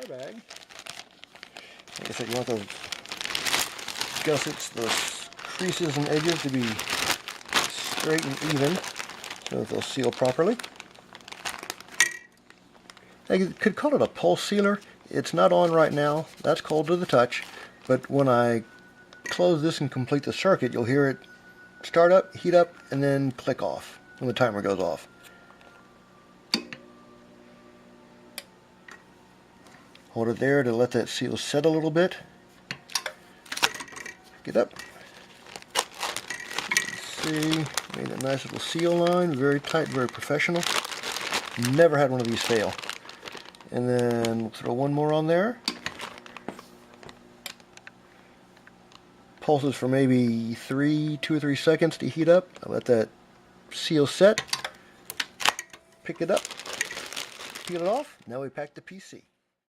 bag. Like I said, you want those gussets, those creases and edges to be straight and even so that they'll seal properly. I could call it a pulse sealer. It's not on right now. That's cold to the touch. But when I close this and complete the circuit, you'll hear it start up, heat up, and then click off when the timer goes off. Hold it there to let that seal set a little bit. Pick it up. See, made a nice little seal line, very tight, very professional. Never had one of these fail. And then we'll throw one more on there. Pulses for maybe 2 or 3 seconds to heat up. I'll let that seal set. Pick it up, peel it off. Now we pack the PC.